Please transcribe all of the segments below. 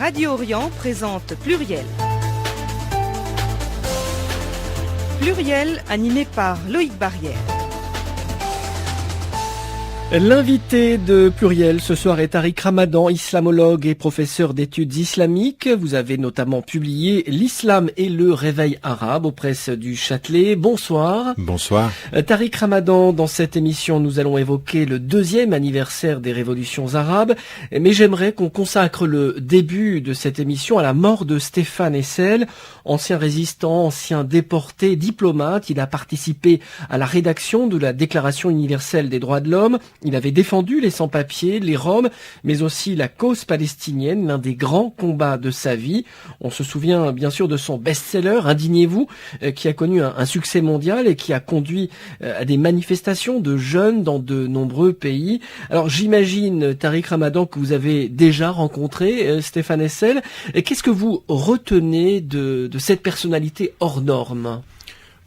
Radio Orient présente Pluriel. Pluriel animé par Loïc Barrière. L'invité de Pluriel ce soir est Tariq Ramadan, islamologue et professeur d'études islamiques. Vous avez notamment publié L'islam et le réveil arabe aux presses du Châtelet. Bonsoir. Bonsoir. Tariq Ramadan, dans cette émission, nous allons évoquer le 2e anniversaire des révolutions arabes. Mais j'aimerais qu'on consacre le début de cette émission à la mort de Stéphane Hessel, ancien résistant, ancien déporté, diplomate. Il a participé à la rédaction de la Déclaration universelle des droits de l'homme. Il avait défendu les sans-papiers, les Roms, mais aussi la cause palestinienne, l'un des grands combats de sa vie. On se souvient bien sûr de son best-seller, Indignez-vous, qui a connu un succès mondial et qui a conduit à des manifestations de jeunes dans de nombreux pays. Alors j'imagine, Tariq Ramadan, que vous avez déjà rencontré Stéphane Hessel. Qu'est-ce que vous retenez de cette personnalité hors norme ?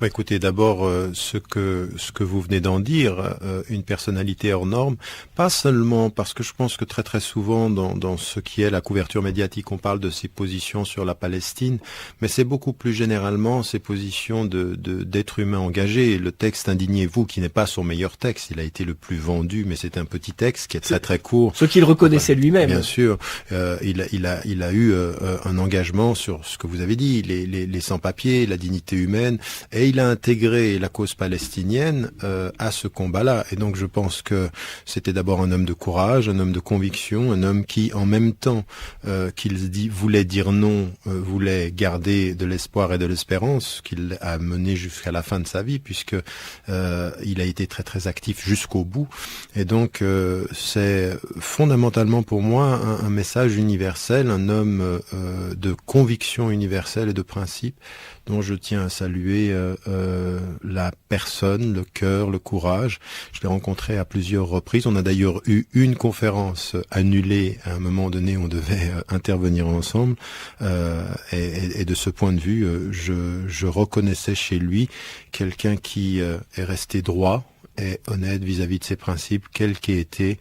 Écoutez, d'abord, ce que vous venez d'en dire, une personnalité hors norme, pas seulement parce que je pense que très très souvent dans ce qui est la couverture médiatique, on parle de ses positions sur la Palestine, mais c'est beaucoup plus généralement ses positions d'être humain engagé. Le texte Indignez-vous, qui n'est pas son meilleur texte, il a été le plus vendu, mais c'est un petit texte qui est très très court. Ce qu'il reconnaissait lui-même. Bien sûr, il a eu un engagement sur ce que vous avez dit, les sans-papiers, la dignité humaine, et il a intégré la cause palestinienne à ce combat-là. Et donc je pense que c'était d'abord un homme de courage, un homme de conviction, un homme qui, en même temps qu'il voulait dire non, voulait garder de l'espoir et de l'espérance, qu'il a mené jusqu'à la fin de sa vie, puisque il a été très très actif jusqu'au bout. Et donc c'est fondamentalement pour moi un message universel, un homme de conviction universelle et de principe, dont je tiens à saluer la personne, le cœur, le courage. Je l'ai rencontré à plusieurs reprises. On a d'ailleurs eu une conférence annulée à un moment donné, on devait intervenir ensemble. Et de ce point de vue, je reconnaissais chez lui quelqu'un qui est resté droit et honnête vis-à-vis de ses principes, quelles qu'aient été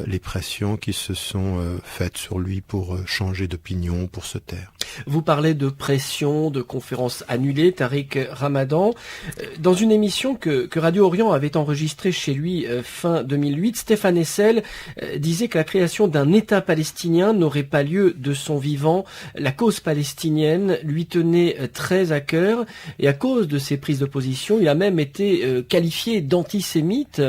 les pressions qui se sont faites sur lui pour changer d'opinion, pour se taire. Vous parlez de pression, de conférences annulées, Tariq Ramadan. Dans une émission que Radio Orient avait enregistrée chez lui fin 2008, Stéphane Hessel disait que la création d'un État palestinien n'aurait pas lieu de son vivant. La cause palestinienne lui tenait très à cœur et à cause de ses prises de position, il a même été qualifié d'antisémite.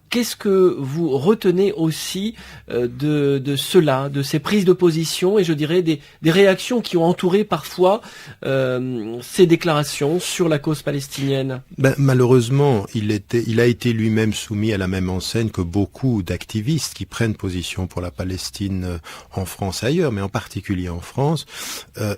Qu'est-ce que vous retenez aussi de cela, de ces prises de position et je dirais des réactions qui ont entouré parfois ces déclarations sur la cause palestinienne? Malheureusement, il a été lui-même soumis à la même enseigne que beaucoup d'activistes qui prennent position pour la Palestine en France et ailleurs, mais en particulier en France.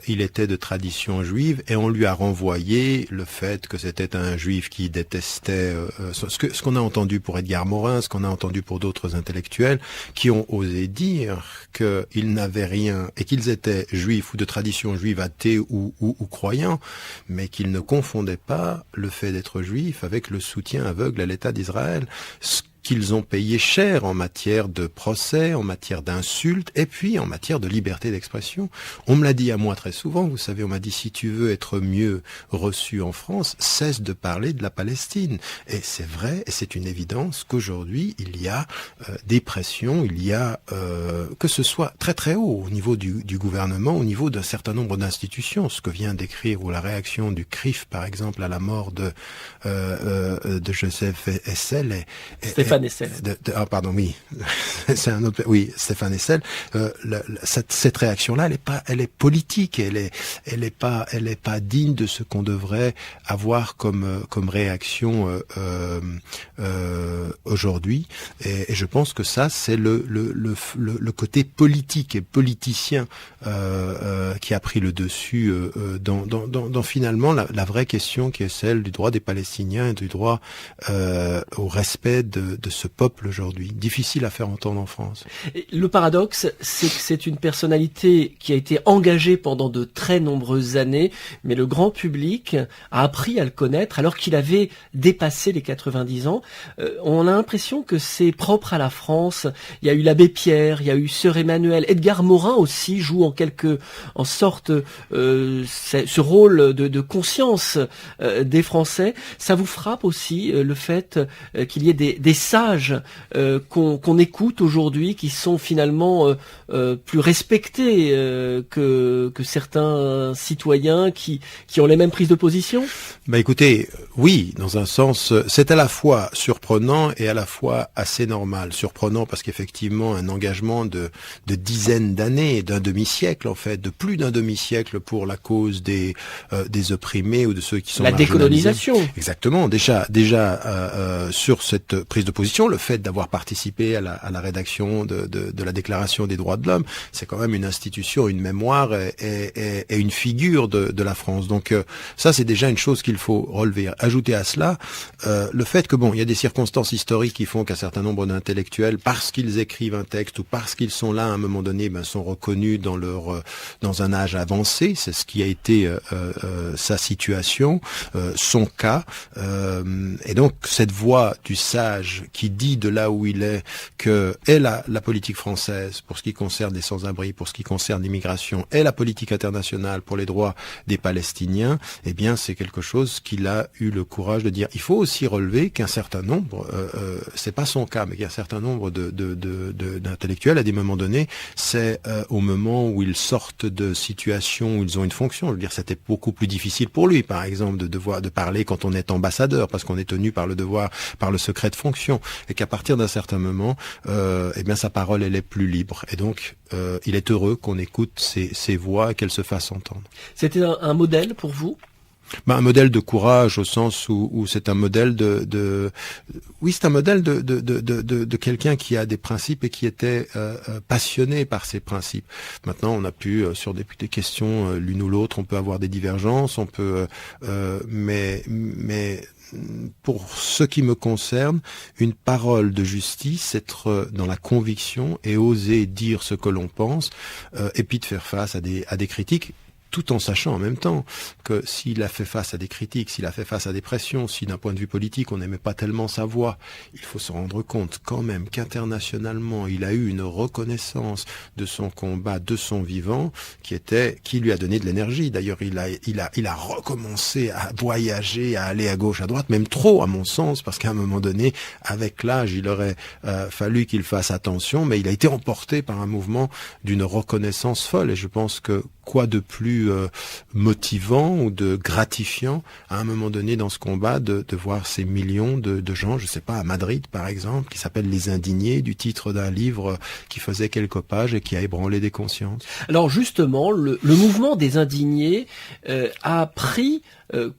Il était de tradition juive et on lui a renvoyé le fait que c'était un juif qui détestait ce qu'on a entendu pour Edgar Morin, ce qu'on a entendu pour d'autres intellectuels qui ont osé dire qu'ils n'avaient rien et qu'ils étaient juifs ou de tradition juive athées ou croyants, mais qu'ils ne confondaient pas le fait d'être juifs avec le soutien aveugle à l'État d'Israël. Qu'ils ont payé cher en matière de procès, en matière d'insultes, et puis en matière de liberté d'expression. On me l'a dit à moi très souvent, vous savez, on m'a dit, si tu veux être mieux reçu en France, cesse de parler de la Palestine. Et c'est vrai, et c'est une évidence qu'aujourd'hui, il y a des pressions, il y a, que ce soit très très haut, au niveau du gouvernement, au niveau d'un certain nombre d'institutions, ce que vient d'écrire, ou la réaction du CRIF, par exemple, à la mort de Joseph Hessel, Stéphane Hessel. C'est un autre. Oui, Stéphane Hessel. Cette réaction-là, elle est politique. Elle est pas digne de ce qu'on devrait avoir comme réaction aujourd'hui. Et je pense que ça, c'est le côté politique et politicien qui a pris le dessus dans finalement la vraie question qui est celle du droit des Palestiniens et du droit au respect de de ce peuple aujourd'hui. Difficile à faire entendre en France. Et le paradoxe, c'est que c'est une personnalité qui a été engagée pendant de très nombreuses années, mais le grand public a appris à le connaître alors qu'il avait dépassé les 90 ans. On a l'impression que c'est propre à la France. Il y a eu l'abbé Pierre, il y a eu Sœur Emmanuel, Edgar Morin aussi joue en sorte ce rôle de conscience des Français. Ça vous frappe aussi le fait qu'il y ait des sages qu'on écoute aujourd'hui, qui sont finalement plus respectés que certains citoyens qui ont les mêmes prises de position? Écoutez, oui, dans un sens, c'est à la fois surprenant et à la fois assez normal. Surprenant parce qu'effectivement, un engagement de dizaines d'années, d'un demi-siècle en fait, de plus d'un demi-siècle pour la cause des opprimés ou de ceux qui sont la décolonisation. Exactement. Déjà sur cette prise de position, le fait d'avoir participé à la rédaction de la Déclaration des droits de l'homme, c'est quand même une institution, une mémoire et une figure de la France. Donc ça, c'est déjà une chose qu'il faut relever. Ajouter à cela le fait que il y a des circonstances historiques qui font qu'un certain nombre d'intellectuels, parce qu'ils écrivent un texte ou parce qu'ils sont là à un moment donné, sont reconnus dans un âge avancé. C'est ce qui a été sa situation, son cas, et donc cette voix du sage qui dit de là où il est que la politique française pour ce qui concerne les sans-abri, pour ce qui concerne l'immigration, et la politique internationale pour les droits des Palestiniens, eh bien c'est quelque chose qu'il a eu le courage de dire. Il faut aussi relever qu'un certain nombre, c'est pas son cas, mais qu'un certain nombre d'intellectuels à des moments donnés, c'est au moment où ils sortent de situations où ils ont une fonction. Je veux dire, c'était beaucoup plus difficile pour lui, par exemple, de parler quand on est ambassadeur, parce qu'on est tenu par le devoir, par le secret de fonction, et qu'à partir d'un certain moment, eh bien sa parole elle est plus libre. Et donc, il est heureux qu'on écoute ces voix et qu'elles se fassent entendre. C'était un modèle pour vous? Un modèle de courage au sens où c'est un modèle oui, c'est un modèle de quelqu'un qui a des principes et qui était passionné par ces principes. Maintenant, on a pu sur des questions l'une ou l'autre, on peut avoir des divergences, on peut mais pour ce qui me concerne, une parole de justice, être dans la conviction et oser dire ce que l'on pense, et puis de faire face à des critiques, tout en sachant en même temps que s'il a fait face à des critiques, s'il a fait face à des pressions, si d'un point de vue politique on n'aimait pas tellement sa voix, il faut se rendre compte quand même qu'internationalement il a eu une reconnaissance de son combat, de son vivant, qui lui a donné de l'énergie. D'ailleurs, il a recommencé à voyager, à aller à gauche, à droite, même trop à mon sens, parce qu'à un moment donné, avec l'âge, il aurait fallu qu'il fasse attention, mais il a été emporté par un mouvement d'une reconnaissance folle, et je pense que quoi de plus motivant ou de gratifiant à un moment donné dans ce combat de voir ces millions de gens, je sais pas, à Madrid par exemple, qui s'appellent Les Indignés, du titre d'un livre qui faisait quelques pages et qui a ébranlé des consciences. Alors justement, le mouvement des Indignés a pris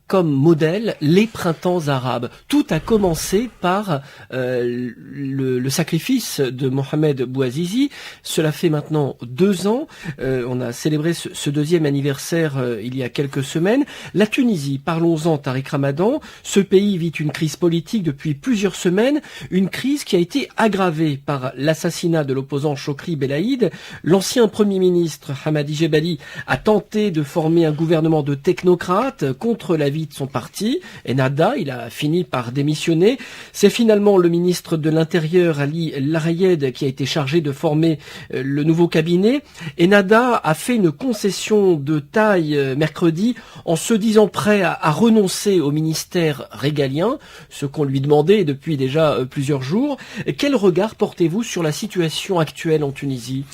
comme modèle les printemps arabes. Tout a commencé par le sacrifice de Mohamed Bouazizi. Cela fait maintenant 2 ans. On a célébré ce deuxième anniversaire il y a quelques semaines. La Tunisie, parlons-en, Tariq Ramadan. Ce pays vit une crise politique depuis plusieurs semaines, une crise qui a été aggravée par l'assassinat de l'opposant Chokri Belaïd. L'ancien Premier ministre Hamadi Jebali a tenté de former un gouvernement de technocrates contre l'avis de son parti, Ennahda. Il a fini par démissionner. C'est finalement le ministre de l'Intérieur, Ali Larayed, qui a été chargé de former le nouveau cabinet. Ennahda a fait une concession de taille mercredi en se disant prêt à renoncer au ministère régalien, ce qu'on lui demandait depuis déjà plusieurs jours. Quel regard portez-vous sur la situation actuelle en Tunisie?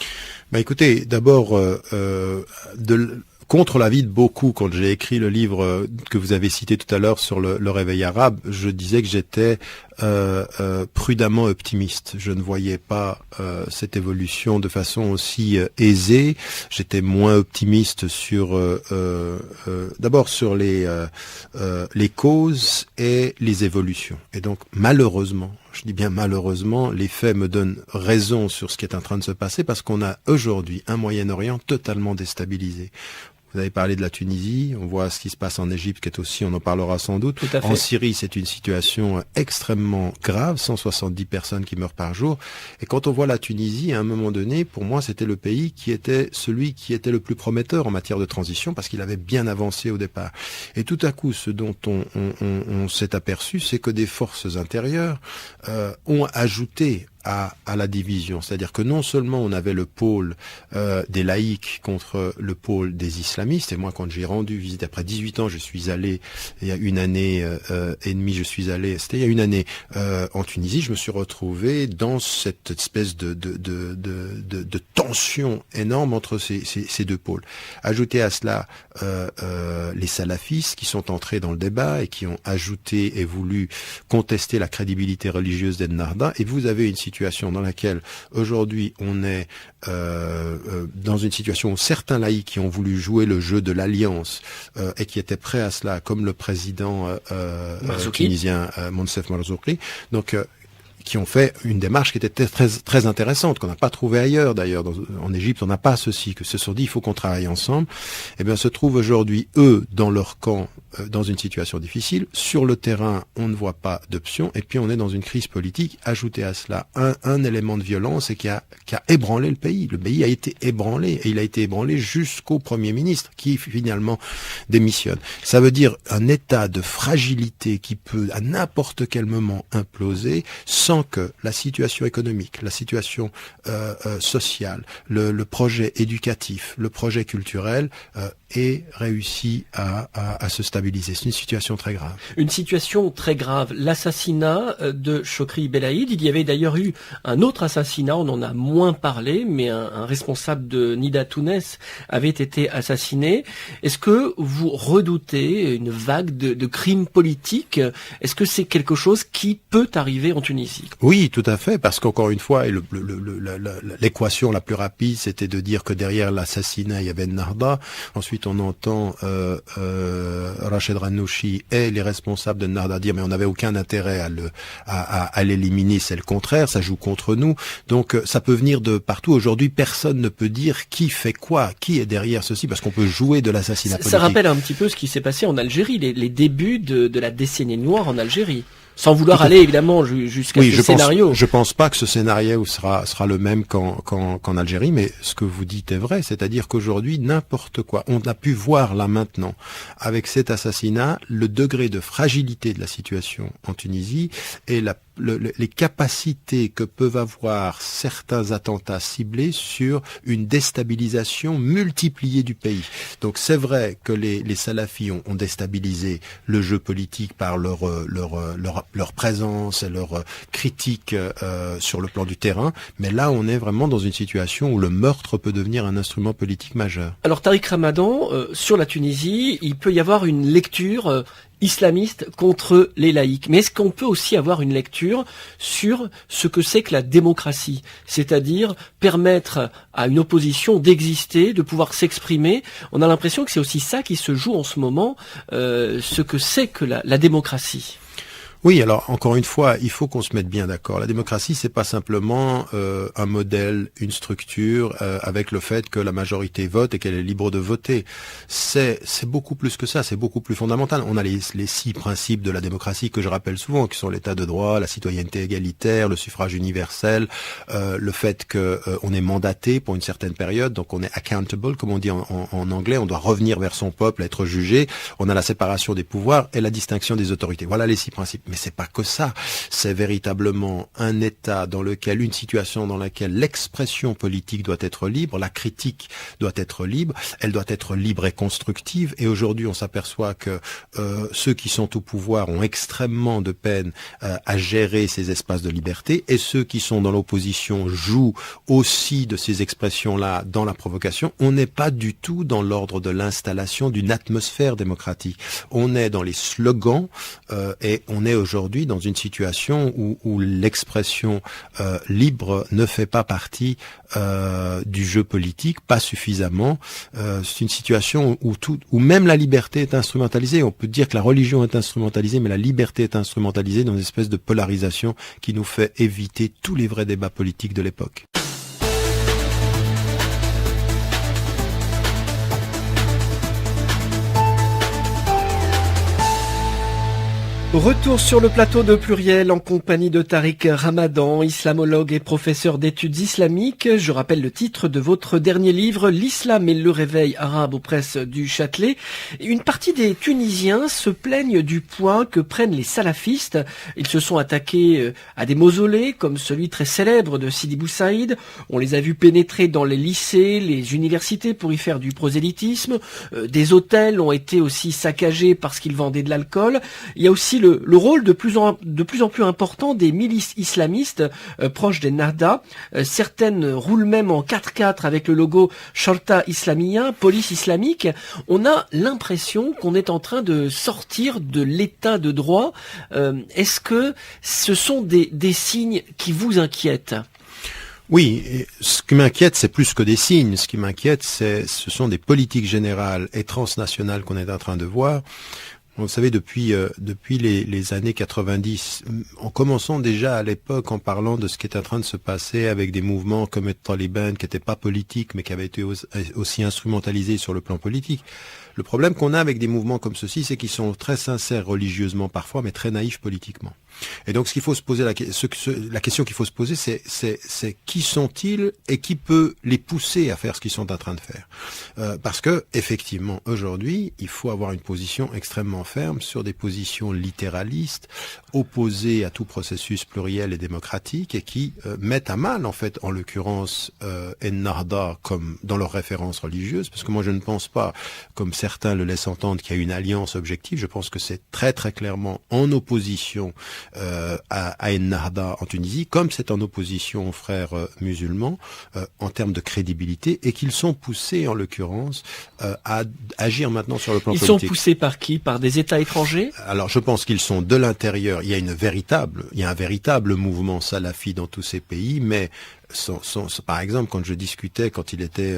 Écoutez, d'abord, contre l'avis de beaucoup, quand j'ai écrit le livre que vous avez cité tout à l'heure sur le réveil arabe, je disais que j'étais prudemment optimiste. Je ne voyais pas cette évolution de façon aussi aisée. J'étais moins optimiste sur d'abord sur les causes et les évolutions. Et donc malheureusement, je dis bien malheureusement, les faits me donnent raison sur ce qui est en train de se passer, parce qu'on a aujourd'hui un Moyen-Orient totalement déstabilisé. Vous avez parlé de la Tunisie, on voit ce qui se passe en Égypte, qui est aussi, on en parlera sans doute. Tout à fait. En Syrie, c'est une situation extrêmement grave, 170 personnes qui meurent par jour. Et quand on voit la Tunisie, à un moment donné, pour moi, c'était le pays qui était celui qui était le plus prometteur en matière de transition, parce qu'il avait bien avancé au départ. Et tout à coup, ce dont on s'est aperçu, c'est que des forces intérieures ont ajouté à la division. C'est-à-dire que non seulement on avait le pôle des laïcs contre le pôle des islamistes, et moi quand j'ai rendu visite, après 18 ans, je suis allé, il y a une année et demie, c'était il y a une année en Tunisie, je me suis retrouvé dans cette espèce de tension énorme entre ces deux pôles. Ajoutez à cela les salafistes qui sont entrés dans le débat et qui ont ajouté et voulu contester la crédibilité religieuse d'Ennahda, et vous avez une situation dans laquelle aujourd'hui on est dans une situation où certains laïcs qui ont voulu jouer le jeu de l'alliance et qui étaient prêts à cela, comme le président tunisien Monsef Marzouki, donc qui ont fait une démarche qui était très, très intéressante, qu'on n'a pas trouvé ailleurs d'ailleurs. En Égypte, on n'a pas ceci, que se sont dit, il faut qu'on travaille ensemble. Eh bien, se trouvent aujourd'hui, eux, dans leur camp, dans une situation difficile. Sur le terrain, on ne voit pas d'option. Et puis, on est dans une crise politique. Ajoutez à cela un élément de violence et qui a ébranlé le pays. Le pays a été ébranlé. Et il a été ébranlé jusqu'au Premier ministre, qui finalement démissionne. Ça veut dire un état de fragilité qui peut, à n'importe quel moment, imploser, sans que la situation économique, la situation sociale, le projet éducatif, le projet culturel ait réussi à se stabiliser. C'est une situation très grave. Une situation très grave. L'assassinat de Chokri Belaïd, il y avait d'ailleurs eu un autre assassinat, on en a moins parlé, mais un responsable de Nida Tounes avait été assassiné. Est-ce que vous redoutez une vague de crimes politiques? Est-ce que c'est quelque chose qui peut arriver en Tunisie? Oui, tout à fait, parce qu'encore une fois, l'équation la plus rapide, c'était de dire que derrière l'assassinat, il y avait Ennahda. Ensuite, on entend Rached Ghannouchi et les responsables de Ennahda dire mais on n'avait aucun intérêt à l'éliminer, c'est le contraire, ça joue contre nous. Donc ça peut venir de partout. Aujourd'hui, personne ne peut dire qui fait quoi, qui est derrière ceci, parce qu'on peut jouer de l'assassinat politique. Ça rappelle un petit peu ce qui s'est passé en Algérie, les débuts de la décennie noire en Algérie. Sans vouloir aller évidemment jusqu'à ce scénario. Je pense pas que ce scénario sera le même qu'en Algérie, mais ce que vous dites est vrai, c'est-à-dire qu'aujourd'hui n'importe quoi, on a pu voir là maintenant avec cet assassinat le degré de fragilité de la situation en Tunisie et les capacités que peuvent avoir certains attentats ciblés sur une déstabilisation multipliée du pays. Donc c'est vrai que les salafis ont déstabilisé le jeu politique par leur présence et leur critique sur le plan du terrain, mais là on est vraiment dans une situation où le meurtre peut devenir un instrument politique majeur. Alors Tariq Ramadan, sur la Tunisie, il peut y avoir une lecture islamiste contre les laïcs. Mais est-ce qu'on peut aussi avoir une lecture sur ce que c'est que la démocratie? C'est-à-dire permettre à une opposition d'exister, de pouvoir s'exprimer. On a l'impression que c'est aussi ça qui se joue en ce moment, ce que c'est que la démocratie. Oui, alors encore une fois, il faut qu'on se mette bien d'accord. La démocratie, c'est pas simplement un modèle, une structure avec le fait que la majorité vote et qu'elle est libre de voter. C'est beaucoup plus que ça, c'est beaucoup plus fondamental. On a les 6 principes de la démocratie que je rappelle souvent, qui sont l'état de droit, la citoyenneté égalitaire, le suffrage universel, le fait que on est mandaté pour une certaine période, donc on est accountable, comme on dit en anglais, on doit revenir vers son peuple, être jugé. On a la séparation des pouvoirs et la distinction des autorités. Voilà les 6 principes. Mais c'est pas que ça. C'est véritablement un état une situation dans laquelle l'expression politique doit être libre, la critique doit être libre, elle doit être libre et constructive. Et aujourd'hui, on s'aperçoit que ceux qui sont au pouvoir ont extrêmement de peine à gérer ces espaces de liberté, et ceux qui sont dans l'opposition jouent aussi de ces expressions-là dans la provocation. On n'est pas du tout dans l'ordre de l'installation d'une atmosphère démocratique. On est dans les slogans et on est aujourd'hui dans une situation où l'expression libre ne fait pas partie du jeu politique, pas suffisamment. C'est une situation où même la liberté est instrumentalisée. On peut dire que la religion est instrumentalisée, mais la liberté est instrumentalisée dans une espèce de polarisation qui nous fait éviter tous les vrais débats politiques de l'époque. Retour sur le plateau de Pluriel en compagnie de Tariq Ramadan, islamologue et professeur d'études islamiques. Je rappelle le titre de votre dernier livre, L'islam et le réveil arabe aux presses du Châtelet. Une partie des Tunisiens se plaignent du poids que prennent les salafistes. Ils se sont attaqués à des mausolées comme celui très célèbre de Sidi Bou Saïd. On les a vus pénétrer dans les lycées, les universités pour y faire du prosélytisme. Des hôtels ont été aussi saccagés parce qu'ils vendaient de l'alcool. Il y a aussi le rôle de plus en plus important des milices islamistes proches des Nahda. Certaines roulent même en 4x4 avec le logo Sharta Islamia, police islamique. On a l'impression qu'on est en train de sortir de l'état de droit. Est-ce que ce sont des signes qui vous inquiètent ? Oui, ce qui m'inquiète, c'est plus que des signes. Ce qui m'inquiète, ce sont des politiques générales et transnationales qu'on est en train de voir. Vous savez, depuis les années 90, en commençant déjà à l'époque en parlant de ce qui est en train de se passer avec des mouvements comme les Taliban, qui n'étaient pas politiques, mais qui avaient été aussi instrumentalisés sur le plan politique. Le problème qu'on a avec des mouvements comme ceux-ci, c'est qu'ils sont très sincères religieusement parfois, mais très naïfs politiquement. Et donc, ce qu'il faut se poser, la question qu'il faut se poser, c'est qui sont-ils et qui peut les pousser à faire ce qu'ils sont en train de faire. Parce que, effectivement, aujourd'hui, il faut avoir une position extrêmement ferme sur des positions littéralistes, opposées à tout processus pluriel et démocratique, et qui mettent à mal, en fait, en l'occurrence, Ennahda comme dans leurs références religieuses, parce que moi, je ne pense pas, comme certains le laissent entendre, qu'il y a une alliance objective. Je pense que c'est très, très clairement en opposition à Ennahda en Tunisie, comme c'est en opposition aux frères musulmans en termes de crédibilité, et qu'ils sont poussés en l'occurrence à agir maintenant sur le plan politique. Ils sont poussés par qui ? Par des États étrangers ? Alors je pense qu'ils sont de l'intérieur. Il y a un véritable mouvement salafi dans tous ces pays, mais par exemple, quand je discutais, quand il était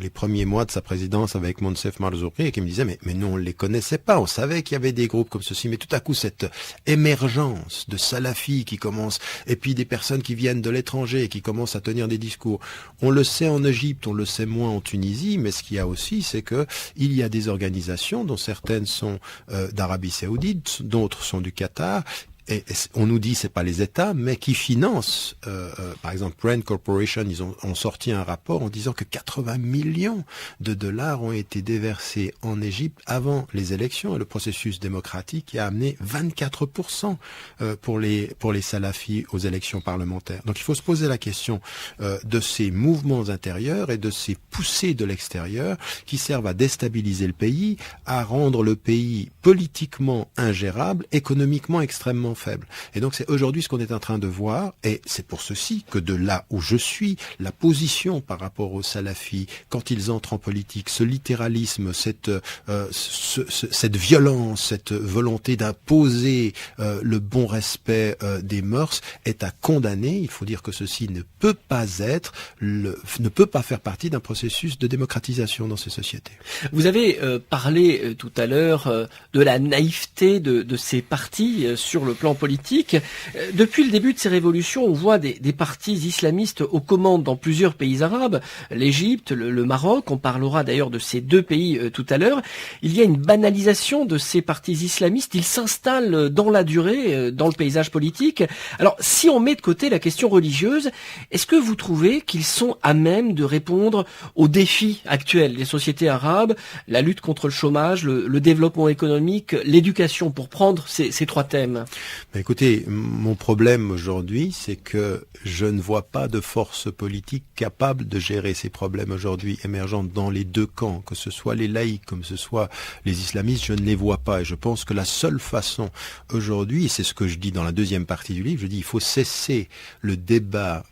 les premiers mois de sa présidence avec Monsef Marzouki, et qui me disait mais nous on les connaissait pas, on savait qu'il y avait des groupes comme ceci, mais tout à coup cette émergence de salafis qui commence, et puis des personnes qui viennent de l'étranger et qui commencent à tenir des discours. On le sait en Égypte, on le sait moins en Tunisie, mais ce qu'il y a aussi, c'est que il y a des organisations dont certaines sont d'Arabie Saoudite, d'autres sont du Qatar. Et on nous dit c'est pas les États, mais qui financent. Par exemple, Rand Corporation, ils ont sorti un rapport en disant que 80 millions de dollars ont été déversés en Égypte avant les élections, et le processus démocratique a amené 24% pour les salafis aux élections parlementaires. Donc il faut se poser la question de ces mouvements intérieurs et de ces poussées de l'extérieur qui servent à déstabiliser le pays, à rendre le pays politiquement ingérable, économiquement extrêmement faible. Et donc c'est aujourd'hui ce qu'on est en train de voir, et c'est pour ceci que de là où je suis, la position par rapport aux salafis, quand ils entrent en politique, ce littéralisme, cette violence, cette volonté d'imposer le bon respect des mœurs est à condamner. Il faut dire que ceci ne peut pas faire partie d'un processus de démocratisation dans ces sociétés. Vous avez parlé tout à l'heure de la naïveté de ces partis sur le plan politique. Depuis le début de ces révolutions, on voit des partis islamistes aux commandes dans plusieurs pays arabes, l'Égypte, le Maroc, on parlera d'ailleurs de ces deux pays tout à l'heure. Il y a une banalisation de ces partis islamistes, ils s'installent dans la durée, dans le paysage politique. Alors, si on met de côté la question religieuse, est-ce que vous trouvez qu'ils sont à même de répondre aux défis actuels des sociétés arabes, la lutte contre le chômage, le développement économique, l'éducation, pour prendre ces trois thèmes? Écoutez, mon problème aujourd'hui, c'est que je ne vois pas de force politique capable de gérer ces problèmes aujourd'hui émergents dans les deux camps, que ce soit les laïcs, comme ce soit les islamistes, je ne les vois pas. Et je pense que la seule façon aujourd'hui, et c'est ce que je dis dans la deuxième partie du livre, je dis il faut cesser le débat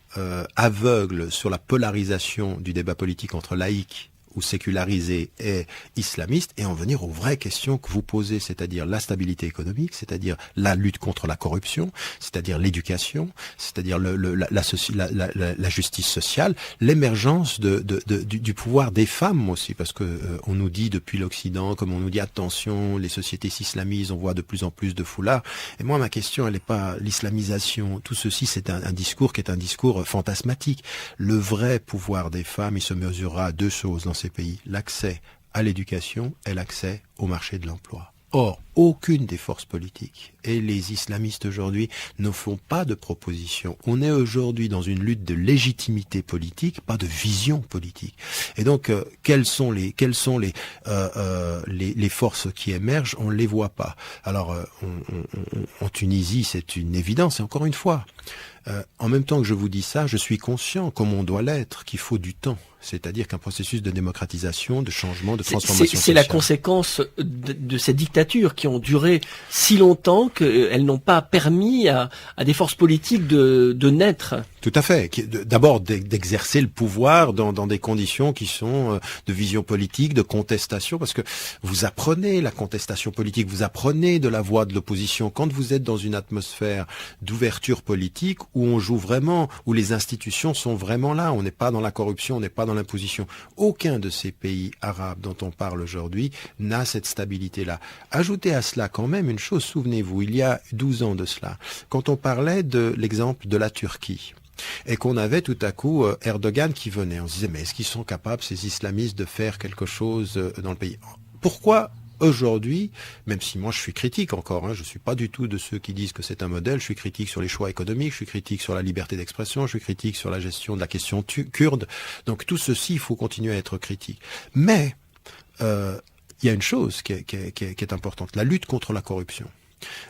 aveugle sur la polarisation du débat politique entre laïcs ou sécularisés et islamistes, et en venir aux vraies questions que vous posez, c'est-à-dire la stabilité économique, c'est-à-dire la lutte contre la corruption, c'est-à-dire l'éducation, c'est-à-dire la justice sociale, l'émergence du pouvoir des femmes aussi, parce que on nous dit depuis l'Occident, comme on nous dit attention, les sociétés s'islamisent, on voit de plus en plus de foulards. Et moi, ma question, elle n'est pas l'islamisation. Tout ceci, c'est un discours qui est un discours fantasmatique. Le vrai pouvoir des femmes, il se mesurera à deux choses dans ces pays: l'accès à l'éducation et l'accès au marché de l'emploi. Or, aucune des forces politiques et les islamistes aujourd'hui ne font pas de propositions. On est aujourd'hui dans une lutte de légitimité politique, pas de vision politique. Et donc, quelles sont les forces qui émergent? On ne les voit pas. Alors, en Tunisie, c'est une évidence. Et encore une fois, en même temps que je vous dis ça, je suis conscient, comme on doit l'être, qu'il faut du temps. C'est-à-dire qu'un processus de démocratisation, de changement, de transformation sociale. C'est la conséquence de ces dictatures qui ont duré si longtemps qu'elles n'ont pas permis à des forces politiques de naître. Tout à fait. D'abord d'exercer le pouvoir dans des conditions qui sont de vision politique, de contestation, parce que vous apprenez la contestation politique, vous apprenez de la voix de l'opposition. Quand vous êtes dans une atmosphère d'ouverture politique où on joue vraiment, où les institutions sont vraiment là, on n'est pas dans la corruption, on n'est pas dans l'imposition. Aucun de ces pays arabes dont on parle aujourd'hui n'a cette stabilité-là. Ajoutez à cela quand même une chose, souvenez-vous, il y a 12 ans de cela, quand on parlait de l'exemple de la Turquie, et qu'on avait tout à coup Erdogan qui venait, on se disait mais est-ce qu'ils sont capables, ces islamistes, de faire quelque chose dans le pays? Pourquoi aujourd'hui, même si moi je suis critique encore, je suis pas du tout de ceux qui disent que c'est un modèle, je suis critique sur les choix économiques, je suis critique sur la liberté d'expression, je suis critique sur la gestion de la question kurde, donc tout ceci, il faut continuer à être critique. Mais il y a une chose qui est importante, la lutte contre la corruption.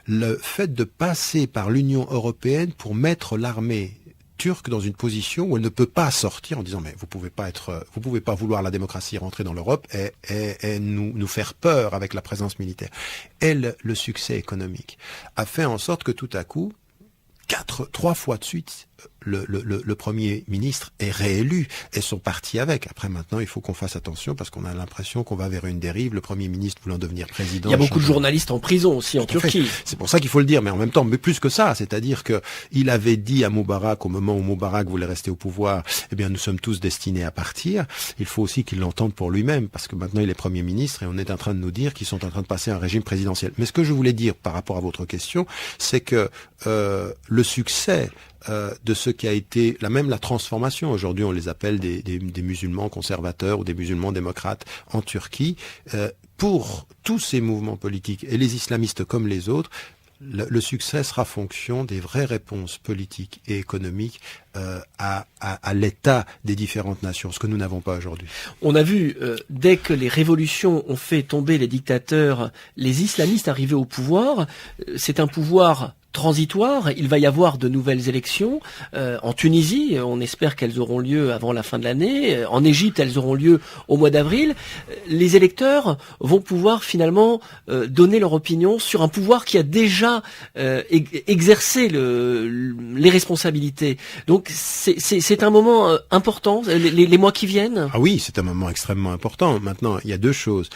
Le fait de passer par l'Union européenne pour mettre l'armée turque dans une position où elle ne peut pas sortir en disant mais vous pouvez pas vouloir la démocratie rentrer dans l'Europe et nous faire peur avec la présence militaire. Le succès économique a fait en sorte que tout à coup, 3 fois de suite, le Premier ministre est réélu et son parti avec. Après, maintenant, il faut qu'on fasse attention parce qu'on a l'impression qu'on va vers une dérive. Le Premier ministre voulant devenir président. Il y a beaucoup de journalistes en prison aussi en Turquie. C'est pour ça qu'il faut le dire, mais en même temps, mais plus que ça, c'est-à-dire que il avait dit à Moubarak, au moment où Moubarak voulait rester au pouvoir, eh bien, nous sommes tous destinés à partir. Il faut aussi qu'il l'entende pour lui-même parce que maintenant il est Premier ministre et on est en train de nous dire qu'ils sont en train de passer à un régime présidentiel. Mais ce que je voulais dire par rapport à votre question, c'est que le succès de ce qui a été la transformation. Aujourd'hui, on les appelle des musulmans conservateurs ou des musulmans démocrates en Turquie. Pour tous ces mouvements politiques, et les islamistes comme les autres, le succès sera fonction des vraies réponses politiques et économiques à l'état des différentes nations, ce que nous n'avons pas aujourd'hui. On a vu, dès que les révolutions ont fait tomber les dictateurs, les islamistes arrivés au pouvoir, c'est un pouvoir transitoire, il va y avoir de nouvelles élections en Tunisie, on espère qu'elles auront lieu avant la fin de l'année, en Égypte elles auront lieu au mois d'avril. Les électeurs vont pouvoir finalement donner leur opinion sur un pouvoir qui a déjà exercé les responsabilités. Donc c'est un moment important, les mois qui viennent. Ah oui, c'est un moment extrêmement important. Maintenant, il y a 2 choses.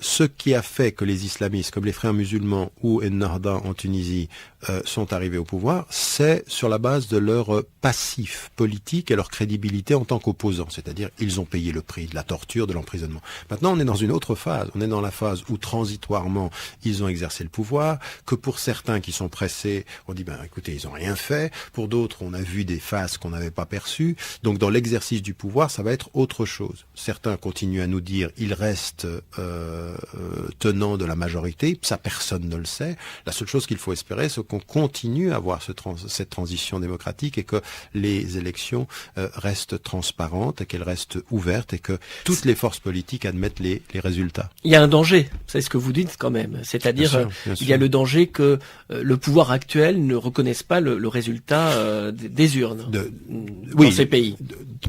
Ce qui a fait que les islamistes, comme les frères musulmans ou Ennahda en Tunisie, sont arrivés au pouvoir, c'est sur la base de leur passif politique et leur crédibilité en tant qu'opposants. C'est-à-dire, ils ont payé le prix de la torture, de l'emprisonnement. Maintenant, on est dans une autre phase. On est dans la phase où, transitoirement, ils ont exercé le pouvoir, que pour certains qui sont pressés, on dit, écoutez, ils ont rien fait. Pour d'autres, on a vu des phases qu'on n'avait pas perçues. Donc, dans l'exercice du pouvoir, ça va être autre chose. Certains continuent à nous dire, ils restent tenants de la majorité. Ça, personne ne le sait. La seule chose qu'il faut espérer, c'est qu'on continue à avoir cette transition démocratique et que les élections restent transparentes et qu'elles restent ouvertes et que toutes les forces politiques admettent les résultats. Il y a un danger, c'est ce que vous dites quand même. C'est-à-dire, il y a le danger que le pouvoir actuel ne reconnaisse pas le résultat des urnes dans ces pays.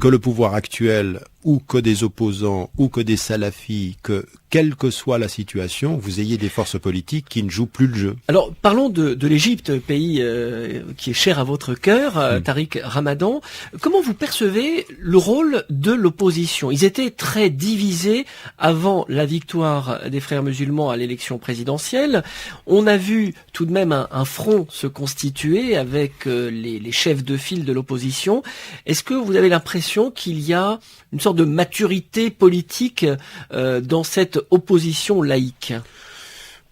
Que le pouvoir actuel ou que des opposants ou que des salafis, que quelle que soit la situation, vous ayez des forces politiques qui ne jouent plus le jeu. Alors, parlons de l'Égypte, pays qui est cher à votre cœur, Tariq Ramadan. Comment vous percevez le rôle de l'opposition? Ils étaient très divisés avant la victoire des frères musulmans à l'élection présidentielle. On a vu tout de même un front se constituer avec les chefs de file de l'opposition. Est-ce que vous avez l'impression qu'il y a une sorte de maturité politique dans cette opposition laïque?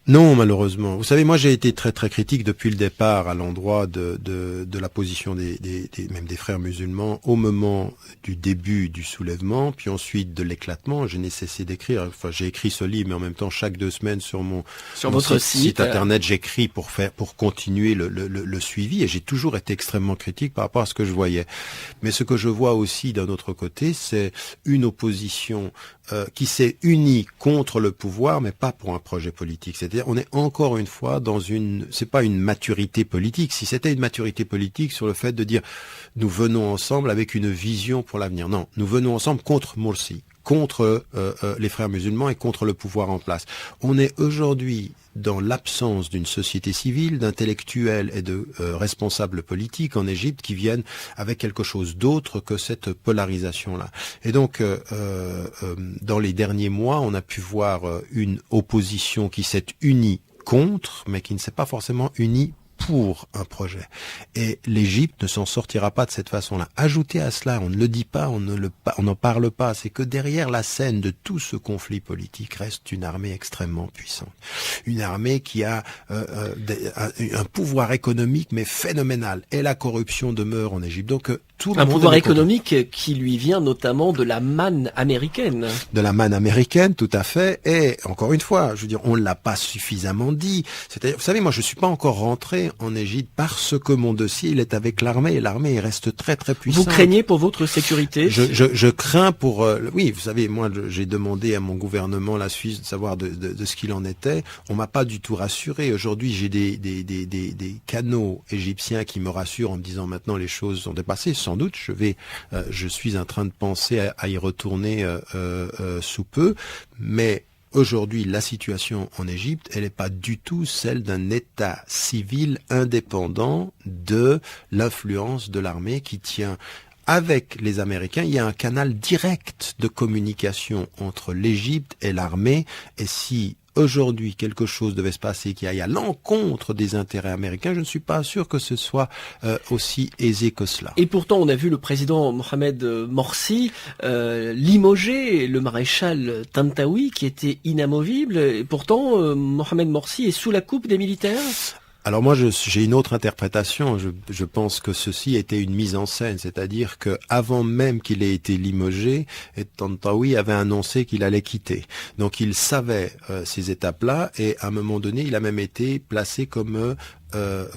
Non, malheureusement. Vous savez, moi j'ai été très très critique depuis le départ à l'endroit de la position même des frères musulmans au moment du début du soulèvement, puis ensuite de l'éclatement. Je n'ai cessé d'écrire. Enfin, j'ai écrit ce livre, mais en même temps chaque 2 semaines sur votre site internet, j'écris pour continuer le suivi, et j'ai toujours été extrêmement critique par rapport à ce que je voyais. Mais ce que je vois aussi d'un autre côté, c'est une opposition qui s'est unie contre le pouvoir, mais pas pour un projet politique. C'est-à-dire, on est encore une fois c'est pas une maturité politique. Si c'était une maturité politique sur le fait de dire, nous venons ensemble avec une vision pour l'avenir. Non, nous venons ensemble contre Morsi, contre les frères musulmans et contre le pouvoir en place. On est aujourd'hui dans l'absence d'une société civile, d'intellectuels et de responsables politiques en Égypte qui viennent avec quelque chose d'autre que cette polarisation-là. Et donc, dans les derniers mois, on a pu voir une opposition qui s'est unie contre, mais qui ne s'est pas forcément unie pour un projet. Et l'Égypte ne s'en sortira pas de cette façon-là. Ajoutez à cela, on ne le dit pas, on n'en parle pas, c'est que derrière la scène de tout ce conflit politique reste une armée extrêmement puissante. Une armée qui a un pouvoir économique mais phénoménal. Et la corruption demeure en Égypte. Donc tout le monde pouvoir économique qui lui vient notamment de la manne américaine. De la manne américaine, tout à fait. Et encore une fois, je veux dire, on l'a pas suffisamment dit. C'est-à-dire, vous savez, moi je suis pas encore rentré en Égypte parce que mon dossier il est avec l'armée, et l'armée reste très très puissante. Vous craignez pour votre sécurité? Je crains pour oui, vous savez, moi j'ai demandé à mon gouvernement la Suisse de savoir de ce qu'il en était. On m'a pas du tout rassuré. Aujourd'hui, j'ai des canaux égyptiens qui me rassurent en me disant maintenant les choses sont dépassées. Sans doute, je suis en train de penser à y retourner sous peu, mais aujourd'hui, la situation en Égypte, elle n'est pas du tout celle d'un État civil indépendant de l'influence de l'armée qui tient. Avec les Américains, il y a un canal direct de communication entre l'Égypte et l'armée, et si aujourd'hui quelque chose devait se passer qui aille à l'encontre des intérêts américains, je ne suis pas sûr que ce soit aussi aisé que cela. Et pourtant, on a vu le président Mohamed Morsi limoger le maréchal Tantawi qui était inamovible. Et pourtant, Mohamed Morsi est sous la coupe des militaires. Alors moi, j'ai une autre interprétation. Je pense que ceci était une mise en scène, c'est-à-dire que avant même qu'il ait été limogé, Tantawi avait annoncé qu'il allait quitter. Donc il savait ces étapes-là, et à un moment donné, il a même été placé comme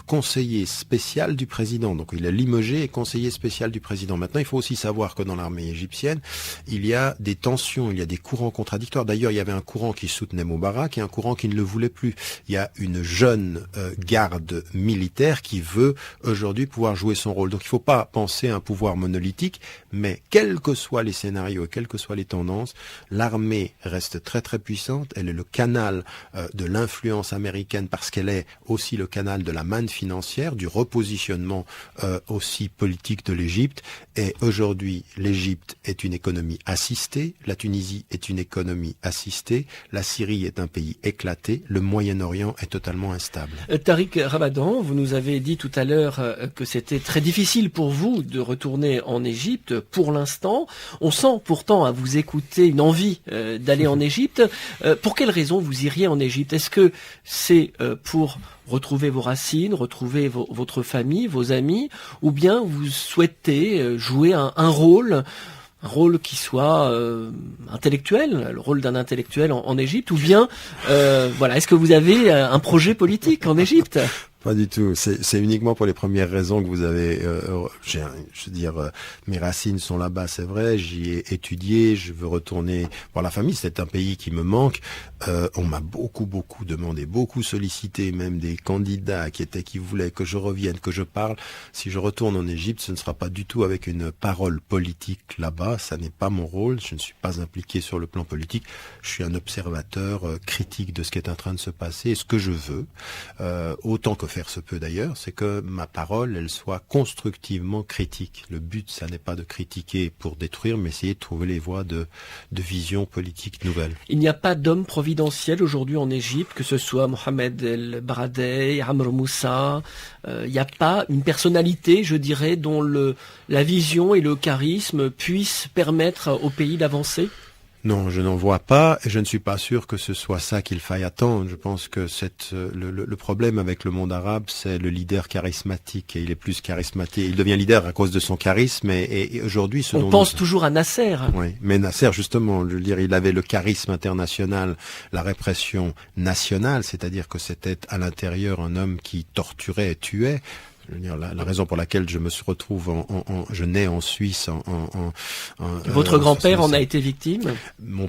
conseiller spécial du président. Donc il est limogé et conseiller spécial du président. Maintenant, il faut aussi savoir que dans l'armée égyptienne, il y a des tensions, il y a des courants contradictoires. D'ailleurs, il y avait un courant qui soutenait Moubarak et un courant qui ne le voulait plus. Il y a une jeune garde militaire qui veut aujourd'hui pouvoir jouer son rôle. Donc il ne faut pas penser à un pouvoir monolithique, mais quels que soient les scénarios et quelles que soient les tendances, l'armée reste très très puissante. Elle est le canal de l'influence américaine parce qu'elle est aussi le canal de la manne financière, du repositionnement aussi politique de l'Égypte. Et aujourd'hui, l'Égypte est une économie assistée, la Tunisie est une économie assistée, la Syrie est un pays éclaté, le Moyen-Orient est totalement instable. Tariq Ramadan, vous nous avez dit tout à l'heure que c'était très difficile pour vous de retourner en Égypte pour l'instant. On sent pourtant à vous écouter une envie d'aller en Égypte. Pour quelles raisons vous iriez en Égypte? Est-ce que c'est pour retrouver vos racines, retrouver votre famille, vos amis, ou bien vous souhaitez jouer un rôle qui soit intellectuel, le rôle d'un intellectuel en Égypte, ou bien est-ce que vous avez un projet politique en Égypte? Pas du tout. C'est uniquement pour les premières raisons que vous avez. Mes racines sont là-bas, c'est vrai. J'y ai étudié. Je veux retourner voir la famille. C'est un pays qui me manque. On m'a beaucoup demandé, beaucoup sollicité, même des candidats qui voulaient que je revienne, que je parle. Si je retourne en Égypte, ce ne sera pas du tout avec une parole politique là-bas. Ça n'est pas mon rôle. Je ne suis pas impliqué sur le plan politique. Je suis un observateur critique de ce qui est en train de se passer. Et ce que je veux, autant que faire se peut d'ailleurs, c'est que ma parole, elle soit constructivement critique. Le but, ça n'est pas de critiquer pour détruire, mais essayer de trouver les voies de vision politique nouvelle. Il n'y a pas d'homme providentiel aujourd'hui en Égypte, que ce soit Mohamed El Baradei, Amr Moussa. Il n'y a pas une personnalité, je dirais, dont la vision et le charisme puissent permettre au pays d'avancer? Non, je n'en vois pas et je ne suis pas sûr que ce soit ça qu'il faille attendre. Je pense que le problème avec le monde arabe, c'est le leader charismatique et il est plus charismatique. Il devient leader à cause de son charisme et aujourd'hui... On pense toujours à Nasser. Oui, mais Nasser, justement, je veux dire, il avait le charisme international, la répression nationale, c'est-à-dire que c'était à l'intérieur un homme qui torturait et tuait. Je veux dire, la raison pour laquelle je me retrouve je nais en Suisse Votre grand-père en a été victime? Mon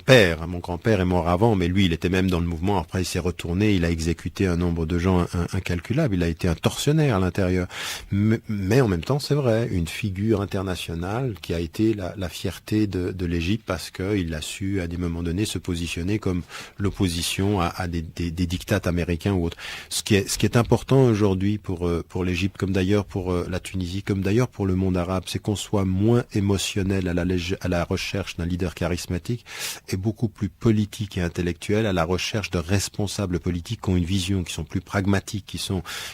grand-père est mort avant, mais lui, il était même dans le mouvement. Après, il s'est retourné, il a exécuté un nombre de gens incalculable. Il a été un tortionnaire à l'intérieur. Mais en même temps, c'est vrai, une figure internationale qui a été la fierté de l'Égypte parce qu'il a su, à des moments donnés, se positionner comme l'opposition à des diktats américains ou autres. Ce qui est important aujourd'hui pour l'Égypte, comme d'ailleurs pour la Tunisie, comme d'ailleurs pour le monde arabe, c'est qu'on soit moins émotionnel à la recherche d'un leader charismatique et beaucoup plus politique et intellectuel à la recherche de responsables politiques qui ont une vision, qui sont plus pragmatiques,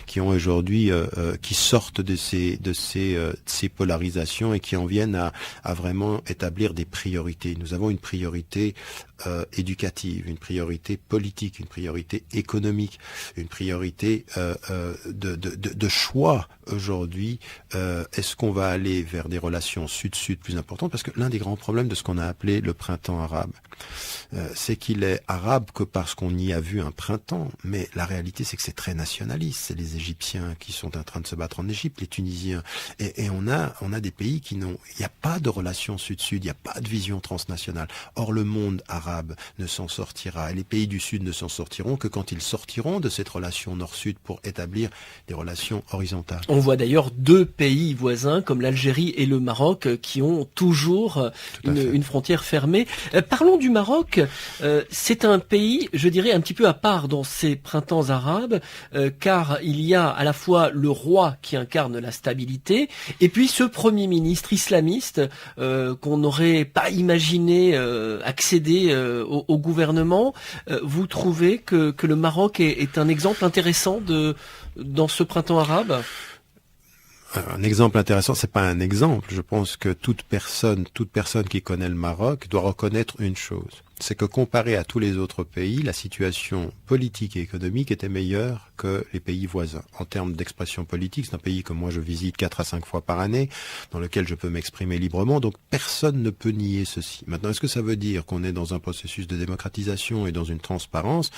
qui ont aujourd'hui, qui sortent de ces polarisations et qui en viennent à vraiment établir des priorités. Nous avons une priorité éducative, une priorité politique, une priorité économique, une priorité de choix aujourd'hui. Est-ce qu'on va aller vers des relations sud-sud plus importantes? Parce que l'un des grands problèmes de ce qu'on a appelé le printemps arabe, c'est qu'il est arabe que parce qu'on y a vu un printemps, mais la réalité c'est que c'est très nationaliste. C'est les Égyptiens qui sont en train de se battre en Égypte, les Tunisiens, et on a des pays qui n'ont, il n'y a pas de relation sud-sud, il n'y a pas de vision transnationale. Or le monde arabe ne s'en sortira, et les pays du Sud ne s'en sortiront que quand ils sortiront de cette relation nord-sud pour établir des relations horizontales. On voit d'ailleurs deux pays voisins comme l'Algérie et le Maroc qui ont toujours une frontière fermée. Parlons du Maroc. C'est un pays, je dirais, un petit peu à part dans ces printemps arabes, car il y a à la fois le roi qui incarne la stabilité et puis ce premier ministre islamiste qu'on n'aurait pas imaginé accéder au gouvernement. Vous trouvez que le Maroc est un exemple intéressant dans ce printemps arabe? Un exemple intéressant, c'est pas un exemple. Je pense que toute personne qui connaît le Maroc doit reconnaître une chose. C'est que comparé à tous les autres pays, la situation politique et économique était meilleure que les pays voisins. En termes d'expression politique, c'est un pays que moi je visite 4 à 5 fois par année, dans lequel je peux m'exprimer librement, donc personne ne peut nier ceci. Maintenant, est-ce que ça veut dire qu'on est dans un processus de démocratisation et dans une transparence?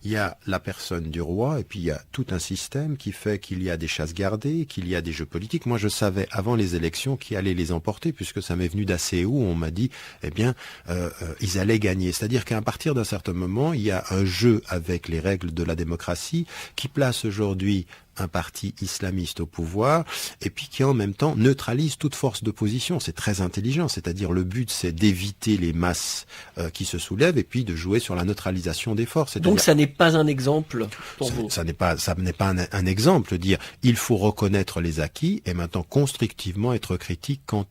Il y a la personne du roi, et puis il y a tout un système qui fait qu'il y a des chasses gardées, qu'il y a des jeux politiques. Moi je savais avant les élections qui allaient les emporter, puisque ça m'est venu d'assez haut, on m'a dit, ils allaient gagner. C'est-à-dire qu'à partir d'un certain moment, il y a un jeu avec les règles de la démocratie qui place aujourd'hui un parti islamiste au pouvoir et puis qui en même temps neutralise toute force d'opposition. C'est très intelligent, c'est-à-dire le but c'est d'éviter les masses qui se soulèvent et puis de jouer sur la neutralisation des forces. Donc ça n'est pas un exemple pour vous? Ça n'est pas un exemple, dire il faut reconnaître les acquis et maintenant constructivement être critique quant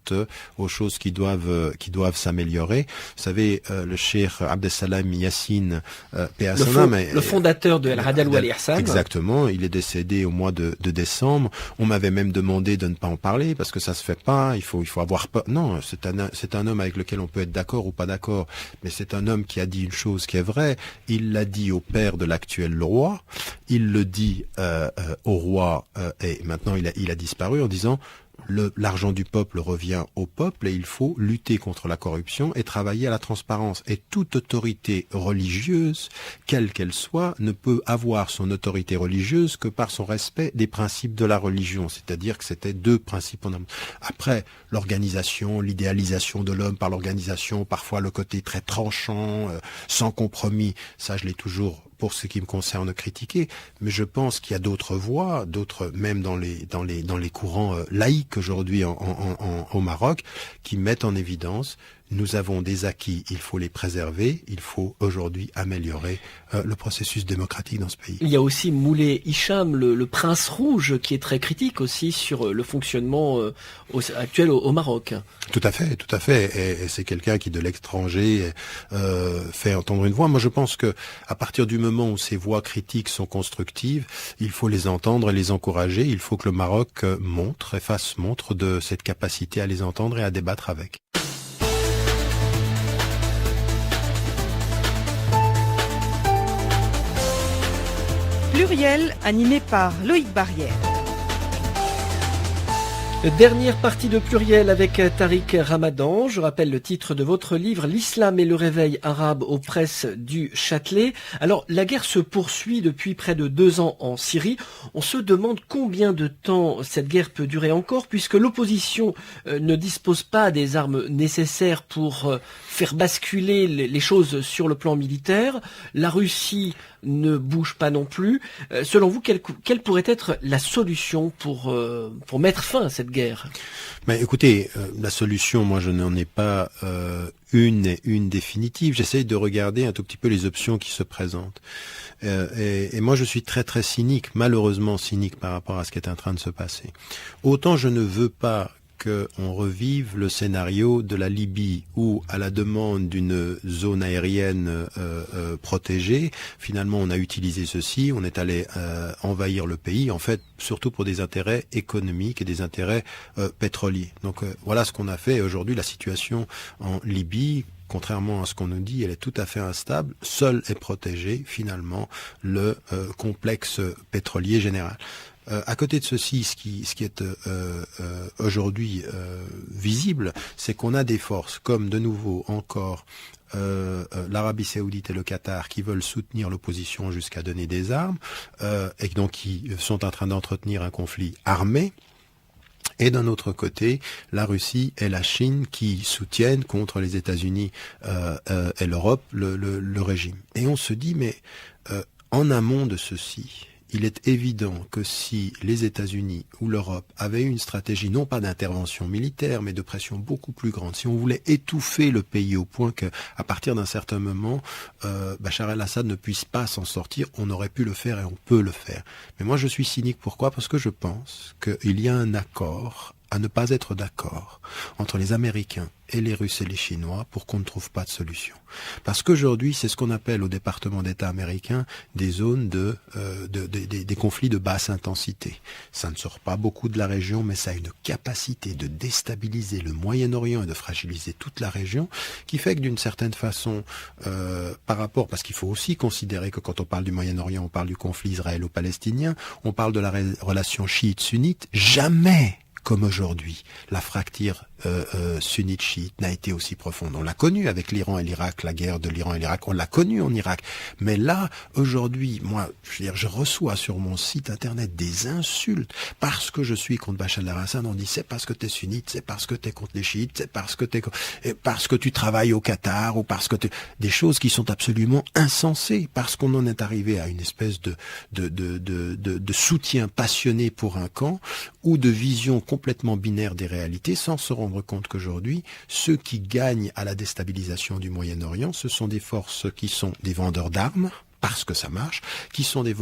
aux choses qui doivent s'améliorer. Vous savez, le cheikh Abdessalam Yassine, le fondateur de Al-Adl wa al-Ihsan. Exactement, il est décédé au mois de décembre. On m'avait même demandé de ne pas en parler parce que ça se fait pas, il faut avoir peur. Non, c'est un homme avec lequel on peut être d'accord ou pas d'accord, mais c'est un homme qui a dit une chose qui est vraie. Il l'a dit au père de l'actuel roi, il le dit au roi et maintenant il a disparu en disant l'argent du peuple revient au peuple et il faut lutter contre la corruption et travailler à la transparence. Et toute autorité religieuse, quelle qu'elle soit, ne peut avoir son autorité religieuse que par son respect des principes de la religion. C'est-à-dire que c'était deux principes. Après, l'organisation, l'idéalisation de l'homme par l'organisation, parfois le côté très tranchant, sans compromis, ça je l'ai toujours pour ce qui me concerne critiqué, mais je pense qu'il y a d'autres voies, même dans les courants laïques aujourd'hui au Maroc, qui mettent en évidence nous avons des acquis, il faut les préserver, il faut aujourd'hui améliorer le processus démocratique dans ce pays. Il y a aussi Moulay Hicham, le prince rouge, qui est très critique aussi sur le fonctionnement actuel au Maroc. Tout à fait, et c'est quelqu'un qui de l'étranger fait entendre une voix. Moi je pense que à partir du moment où ces voix critiques sont constructives, il faut les entendre et les encourager, il faut que le Maroc fasse montre de cette capacité à les entendre et à débattre avec. Pluriel, animé par Loïc Barrière. Dernière partie de Pluriel avec Tariq Ramadan. Je rappelle le titre de votre livre, L'islam et le réveil arabe aux presses du Châtelet. Alors, la guerre se poursuit depuis près de 2 ans en Syrie. On se demande combien de temps cette guerre peut durer encore, puisque l'opposition ne dispose pas des armes nécessaires pour faire basculer les choses sur le plan militaire. La Russie ne bouge pas non plus. Selon vous, quelle pourrait être la solution pour mettre fin à cette guerre? Mais écoutez, la solution, moi je n'en ai pas une définitive. J'essaye de regarder un tout petit peu les options qui se présentent. Et moi je suis très très cynique, malheureusement cynique par rapport à ce qui est en train de se passer. Autant je ne veux pas qu'on revive le scénario de la Libye où, à la demande d'une zone aérienne protégée, finalement on a utilisé ceci, on est allé envahir le pays, en fait surtout pour des intérêts économiques et des intérêts pétroliers. Donc voilà ce qu'on a fait. Aujourd'hui, la situation en Libye, contrairement à ce qu'on nous dit, elle est tout à fait instable. Seul est protégé finalement le complexe pétrolier général. À côté de ceci, ce qui est aujourd'hui visible, c'est qu'on a des forces comme de nouveau encore l'Arabie Saoudite et le Qatar qui veulent soutenir l'opposition jusqu'à donner des armes et donc qui sont en train d'entretenir un conflit armé. Et d'un autre côté, la Russie et la Chine qui soutiennent contre les États-Unis et l'Europe le régime. Et on se dit, mais en amont de ceci, il est évident que si les États-Unis ou l'Europe avaient eu une stratégie non pas d'intervention militaire, mais de pression beaucoup plus grande, si on voulait étouffer le pays au point qu'à partir d'un certain moment, Bachar el-Assad ne puisse pas s'en sortir, on aurait pu le faire et on peut le faire. Mais moi je suis cynique, pourquoi ? Parce que je pense qu'il y a un accord à ne pas être d'accord entre les Américains et les Russes et les Chinois pour qu'on ne trouve pas de solution. Parce qu'aujourd'hui, c'est ce qu'on appelle au département d'État américain des zones des conflits de basse intensité. Ça ne sort pas beaucoup de la région, mais ça a une capacité de déstabiliser le Moyen-Orient et de fragiliser toute la région, qui fait que d'une certaine façon, par rapport, parce qu'il faut aussi considérer que quand on parle du Moyen-Orient, on parle du conflit israélo-palestinien, on parle de la relation chiite-sunnite, jamais comme aujourd'hui, la fracture sunnite-chiite n'a été aussi profonde. On l'a connue avec l'Iran et l'Irak, la guerre de l'Iran et l'Irak, on l'a connue en Irak. Mais là, aujourd'hui, moi, je reçois sur mon site internet des insultes parce que je suis contre Bachar el-Assad. On dit c'est parce que t'es sunnite, c'est parce que t'es contre les chiites, c'est parce que tu travailles au Qatar ou parce que des choses qui sont absolument insensées, parce qu'on en est arrivé à une espèce de soutien passionné pour un camp ou de vision complètement binaire des réalités, sans se rendre compte qu'aujourd'hui, ceux qui gagnent à la déstabilisation du Moyen-Orient, ce sont des forces qui sont des vendeurs d'armes, parce que ça marche, qui sont des